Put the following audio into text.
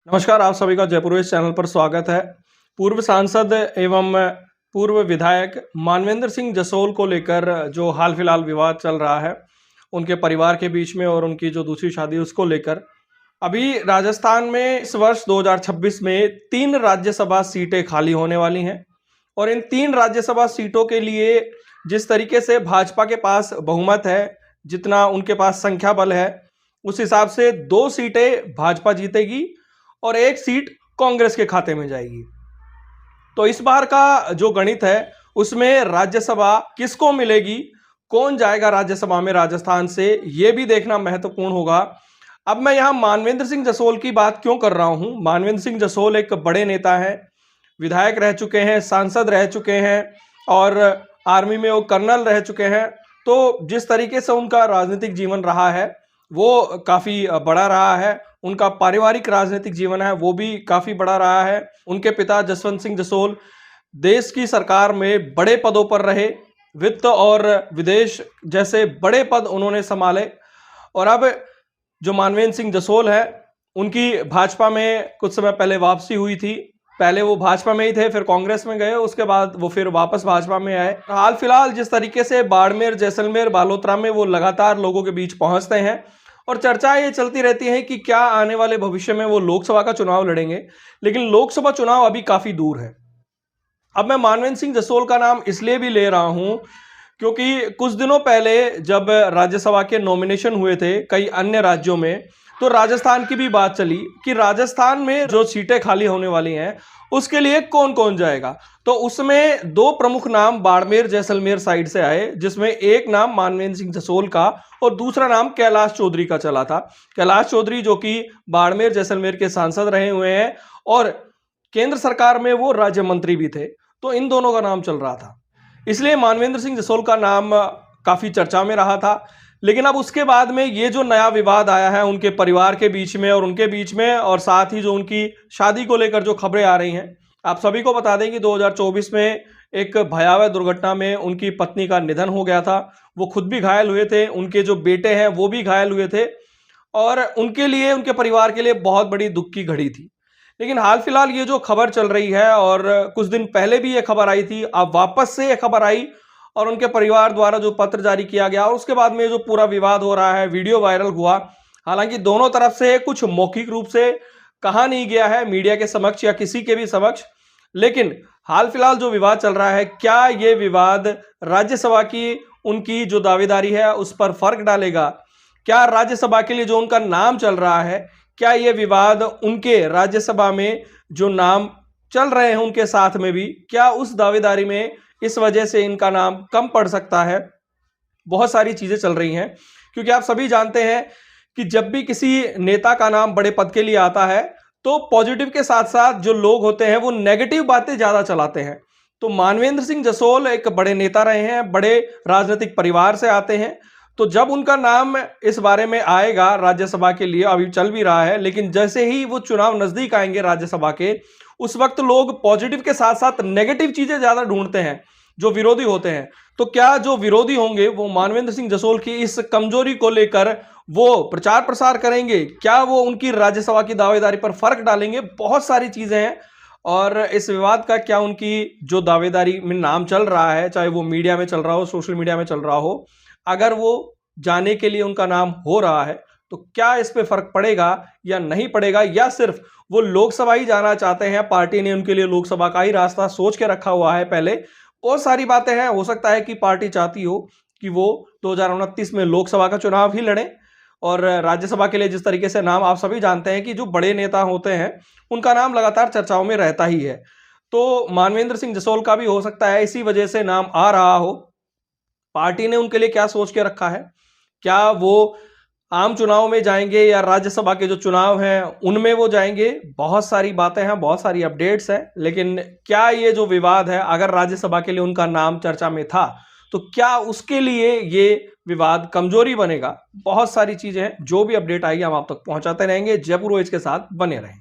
नमस्कार, आप सभी का जयपुर इस चैनल पर स्वागत है। पूर्व सांसद एवं पूर्व विधायक मानवेंद्र सिंह जसोल को लेकर जो हाल फिलहाल विवाद चल रहा है, उनके परिवार के बीच में और उनकी जो दूसरी शादी उसको लेकर अभी राजस्थान में इस वर्ष 2026 में 3 राज्यसभा सीटें खाली होने वाली हैं और इन 3 राज्यसभा सीटों के लिए जिस तरीके से भाजपा के पास बहुमत है, जितना उनके पास संख्या बल है, उस हिसाब से 2 सीटें भाजपा जीतेगी और 1 सीट कांग्रेस के खाते में जाएगी। तो इस बार का जो गणित है उसमें राज्यसभा किसको मिलेगी, कौन जाएगा राज्यसभा में राजस्थान से, यह भी देखना महत्वपूर्ण होगा। अब मैं यहां मानवेंद्र सिंह जसोल की बात क्यों कर रहा हूं। मानवेंद्र सिंह जसोल एक बड़े नेता हैं, विधायक रह चुके हैं, सांसद रह चुके हैं और आर्मी में वो कर्नल रह चुके हैं। तो जिस तरीके से उनका राजनीतिक जीवन रहा है वो काफी बड़ा रहा है, उनका पारिवारिक राजनीतिक जीवन है वो भी काफी बड़ा रहा है। उनके पिता जसवंत सिंह जसोल देश की सरकार में बड़े पदों पर रहे, वित्त और विदेश जैसे बड़े पद उन्होंने संभाले। और अब जो मानवेंद्र सिंह जसोल है उनकी भाजपा में कुछ समय पहले वापसी हुई थी। पहले वो भाजपा में ही थे, फिर कांग्रेस में गए, उसके बाद वो फिर वापस भाजपा में आए। हाल फिलहाल जिस तरीके से बाड़मेर, जैसलमेर, बालोतरा में वो लगातार लोगों के बीच पहुंचते हैं और चर्चाएं ये चलती रहती हैं कि क्या आने वाले भविष्य में वो लोकसभा का चुनाव लड़ेंगे, लेकिन लोकसभा चुनाव अभी काफी दूर है। अब मैं मानवेंद्र सिंह जसोल का नाम इसलिए भी ले रहा हूं क्योंकि कुछ दिनों पहले जब राज्यसभा के नॉमिनेशन हुए थे कई अन्य राज्यों में, तो राजस्थान की भी बात चली कि राजस्थान में जो सीटें खाली होने वाली हैं उसके लिए कौन कौन जाएगा। तो उसमें 2 प्रमुख नाम बाड़मेर, जैसलमेर साइड से आए, जिसमें एक नाम मानवेंद्र सिंह जसोल का और दूसरा नाम कैलाश चौधरी का चला था। कैलाश चौधरी जो कि बाड़मेर, जैसलमेर के सांसद रहे हुए हैं और केंद्र सरकार में वो राज्य मंत्री भी थे। तो इन दोनों का नाम चल रहा था, इसलिए मानवेंद्र सिंह जसोल का नाम काफी चर्चा में रहा था। लेकिन अब उसके बाद में ये जो नया विवाद आया है उनके परिवार के बीच में और उनके बीच में, और साथ ही जो उनकी शादी को लेकर जो खबरें आ रही हैं, आप सभी को बता दें कि 2024 में एक भयावह दुर्घटना में उनकी पत्नी का निधन हो गया था। वो खुद भी घायल हुए थे, उनके जो बेटे हैं वो भी घायल हुए थे और उनके लिए, उनके परिवार के लिए बहुत बड़ी दुख की घड़ी थी। लेकिन हाल फिलहाल ये जो खबर चल रही है और कुछ दिन पहले भी ये खबर आई थी, अब वापस से ये खबर आई और उनके परिवार द्वारा जो पत्र जारी किया गया और उसके बाद में जो पूरा विवाद हो रहा है, वीडियो वायरल हुआ। हालांकि दोनों तरफ से कुछ मौखिक रूप से कहा नहीं गया है मीडिया के समक्ष या किसी के भी समक्ष, लेकिन हाल फिलहाल जो विवाद चल रहा है, क्या ये विवाद राज्यसभा की उनकी जो दावेदारी है उस पर फर्क डालेगा? क्या राज्यसभा के लिए जो उनका नाम चल रहा है, क्या ये विवाद उनके राज्यसभा में जो नाम चल रहे हैं उनके साथ में भी, क्या उस दावेदारी में इस वजह से इनका नाम कम पड़ सकता है? बहुत सारी चीजें चल रही हैं क्योंकि आप सभी जानते हैं कि जब भी किसी नेता का नाम बड़े पद के लिए आता है तो पॉजिटिव के साथ साथ जो लोग होते हैं वो नेगेटिव बातें ज्यादा चलाते हैं। तो मानवेंद्र सिंह जसोल एक बड़े नेता रहे हैं, बड़े राजनीतिक परिवार से आते हैं, तो जब उनका नाम इस बारे में आएगा राज्यसभा के लिए, अभी चल भी रहा है, लेकिन जैसे ही वो चुनाव नजदीक आएंगे राज्यसभा के, उस वक्त लोग पॉजिटिव के साथ साथ नेगेटिव चीजें ज्यादा ढूंढते हैं, जो विरोधी होते हैं। तो क्या जो विरोधी होंगे वो मानवेंद्र सिंह जसोल की इस कमजोरी को लेकर वो प्रचार प्रसार करेंगे? क्या वो उनकी राज्यसभा की दावेदारी पर फर्क डालेंगे? बहुत सारी चीजें हैं और इस विवाद का क्या उनकी जो दावेदारी में नाम चल रहा है, चाहे वो मीडिया में चल रहा हो, सोशल मीडिया में चल रहा हो, अगर वो जाने के लिए उनका नाम हो रहा है तो क्या इस पे फर्क पड़ेगा या नहीं पड़ेगा, या सिर्फ वो लोकसभा ही जाना चाहते हैं, पार्टी ने उनके लिए लोकसभा का ही रास्ता सोच के रखा हुआ है पहले? बहुत सारी बातें हैं, हो सकता है कि पार्टी चाहती हो कि वो 2029 में लोकसभा का चुनाव ही लड़े और राज्यसभा के लिए जिस तरीके से नाम आप सभी जानते हैं कि जो बड़े नेता होते हैं उनका नाम लगातार चर्चाओं में रहता ही है। तो मानवेंद्र सिंह जसोल का भी हो सकता है इसी वजह से नाम आ रहा हो। पार्टी ने उनके लिए क्या सोच के रखा है, क्या वो आम चुनाव में जाएंगे या राज्यसभा के जो चुनाव हैं उनमें वो जाएंगे? बहुत सारी बातें हैं, बहुत सारी अपडेट्स हैं, लेकिन क्या ये जो विवाद है, अगर राज्यसभा के लिए उनका नाम चर्चा में था तो क्या उसके लिए ये विवाद कमजोरी बनेगा? बहुत सारी चीजें हैं, जो भी अपडेट आएगी हम आप तक पहुंचाते रहेंगे। जयपुर वॉइस के साथ बने रहें।